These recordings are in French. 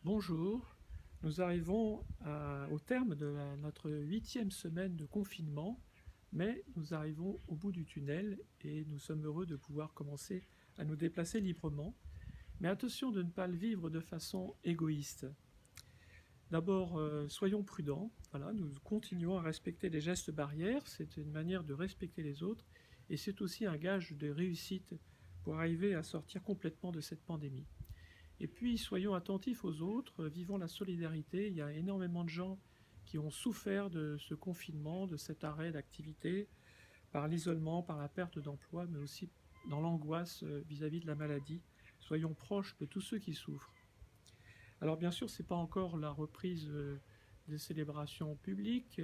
Bonjour, nous arrivons au terme de notre 8e semaine de confinement, mais nous arrivons au bout du tunnel et nous sommes heureux de pouvoir commencer à nous déplacer librement. Mais attention de ne pas le vivre de façon égoïste. D'abord, soyons prudents, voilà, nous continuons à respecter les gestes barrières, c'est une manière de respecter les autres et c'est aussi un gage de réussite pour arriver à sortir complètement de cette pandémie. Et puis, soyons attentifs aux autres, vivons la solidarité. Il y a énormément de gens qui ont souffert de ce confinement, de cet arrêt d'activité, par l'isolement, par la perte d'emploi, mais aussi dans l'angoisse vis-à-vis de la maladie. Soyons proches de tous ceux qui souffrent. Alors bien sûr, ce n'est pas encore la reprise des célébrations publiques.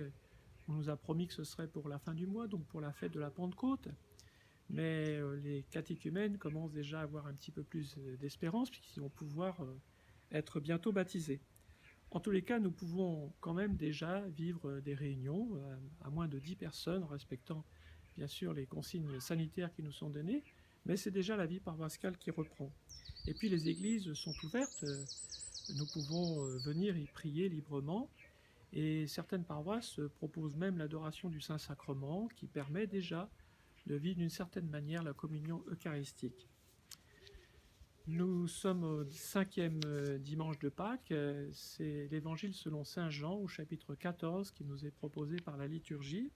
On nous a promis que ce serait pour la fin du mois, donc pour la fête de la Pentecôte. Mais les catéchumènes commencent déjà à avoir un petit peu plus d'espérance, puisqu'ils vont pouvoir être bientôt baptisés. En tous les cas, nous pouvons quand même déjà vivre des réunions à moins de 10 personnes, en respectant bien sûr les consignes sanitaires qui nous sont données, mais c'est déjà la vie paroissiale qui reprend. Et puis les églises sont ouvertes, nous pouvons venir y prier librement, et certaines paroisses proposent même l'adoration du Saint-Sacrement, qui permet déjà de vivre d'une certaine manière la communion eucharistique. Nous sommes au 5e dimanche de Pâques, c'est l'évangile selon Saint Jean au chapitre 14 qui nous est proposé par la liturgie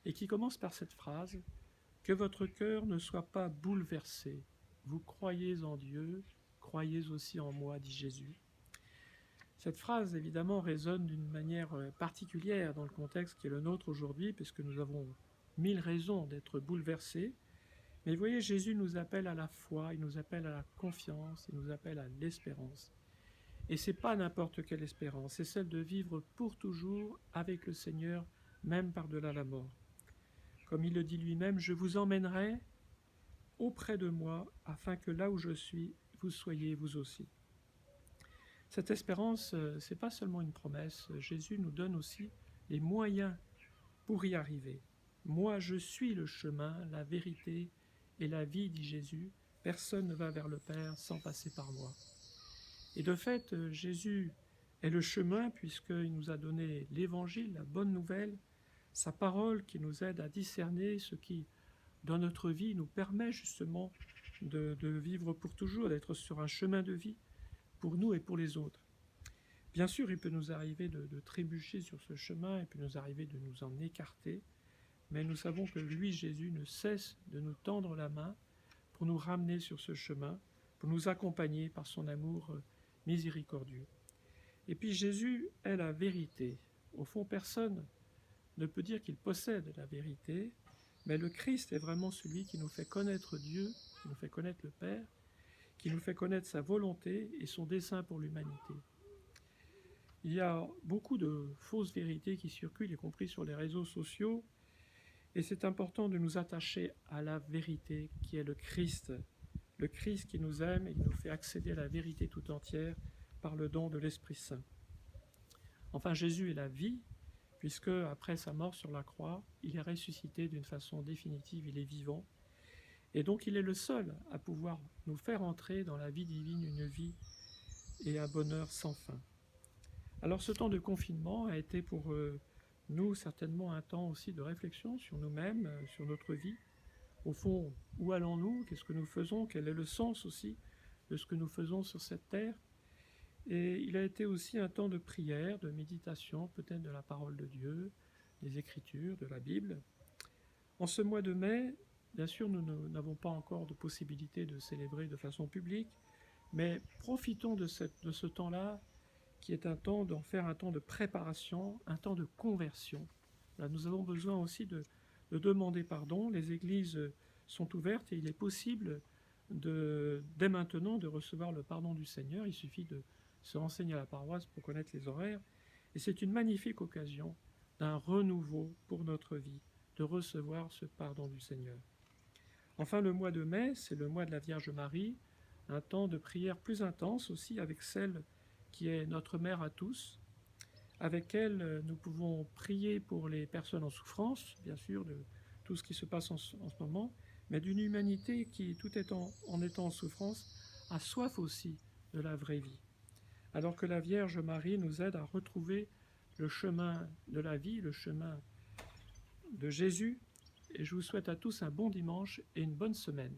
et qui commence par cette phrase « Que votre cœur ne soit pas bouleversé, vous croyez en Dieu, croyez aussi en moi, dit Jésus ». Cette phrase évidemment résonne d'une manière particulière dans le contexte qui est le nôtre aujourd'hui, puisque nous avons 1000 raisons d'être bouleversés. Mais vous voyez, Jésus nous appelle à la foi, il nous appelle à la confiance, il nous appelle à l'espérance. Et c'est pas n'importe quelle espérance, c'est celle de vivre pour toujours avec le Seigneur, même par-delà la mort. Comme il le dit lui-même, je vous emmènerai auprès de moi, afin que là où je suis, vous soyez vous aussi. Cette espérance, c'est pas seulement une promesse, Jésus nous donne aussi les moyens pour y arriver. Moi, je suis le chemin, la vérité et la vie, dit Jésus. Personne ne va vers le Père sans passer par moi. Et de fait, Jésus est le chemin puisqu'il nous a donné l'évangile, la bonne nouvelle, sa parole qui nous aide à discerner ce qui, dans notre vie, nous permet justement de vivre pour toujours, d'être sur un chemin de vie pour nous et pour les autres. Bien sûr, il peut nous arriver de trébucher sur ce chemin, il peut nous arriver de nous en écarter, mais nous savons que lui, Jésus, ne cesse de nous tendre la main pour nous ramener sur ce chemin, pour nous accompagner par son amour miséricordieux. Et puis Jésus est la vérité. Au fond, personne ne peut dire qu'il possède la vérité, mais le Christ est vraiment celui qui nous fait connaître Dieu, qui nous fait connaître le Père, qui nous fait connaître sa volonté et son dessein pour l'humanité. Il y a beaucoup de fausses vérités qui circulent, y compris sur les réseaux sociaux, et c'est important de nous attacher à la vérité qui est le Christ qui nous aime et qui nous fait accéder à la vérité tout entière par le don de l'Esprit Saint. Enfin, Jésus est la vie, puisque après sa mort sur la croix, il est ressuscité d'une façon définitive, il est vivant, et donc il est le seul à pouvoir nous faire entrer dans la vie divine, une vie et un bonheur sans fin. Alors ce temps de confinement a été pour nous certainement un temps aussi de réflexion sur nous-mêmes, sur notre vie. Au fond, où allons-nous? Qu'est-ce que nous faisons? Quel est le sens aussi de ce que nous faisons sur cette terre? Et il a été aussi un temps de prière, de méditation, peut-être de la parole de Dieu, des Écritures, de la Bible. En ce mois de mai, bien sûr, nous n'avons pas encore de possibilité de célébrer de façon publique, mais profitons de ce temps-là, qui est un temps d'en faire un temps de préparation, un temps de conversion. Là, nous avons besoin aussi de demander pardon. Les églises sont ouvertes et il est possible dès maintenant de recevoir le pardon du Seigneur. Il suffit de se renseigner à la paroisse pour connaître les horaires. Et c'est une magnifique occasion d'un renouveau pour notre vie, de recevoir ce pardon du Seigneur. Enfin, le mois de mai, c'est le mois de la Vierge Marie, un temps de prière plus intense aussi avec celle qui est notre mère à tous. Avec elle, nous pouvons prier pour les personnes en souffrance, bien sûr, de tout ce qui se passe en ce moment, mais d'une humanité qui, tout en étant en souffrance, a soif aussi de la vraie vie. alors que la Vierge Marie nous aide à retrouver le chemin de la vie, le chemin de Jésus. Et je vous souhaite à tous un bon dimanche et une bonne semaine.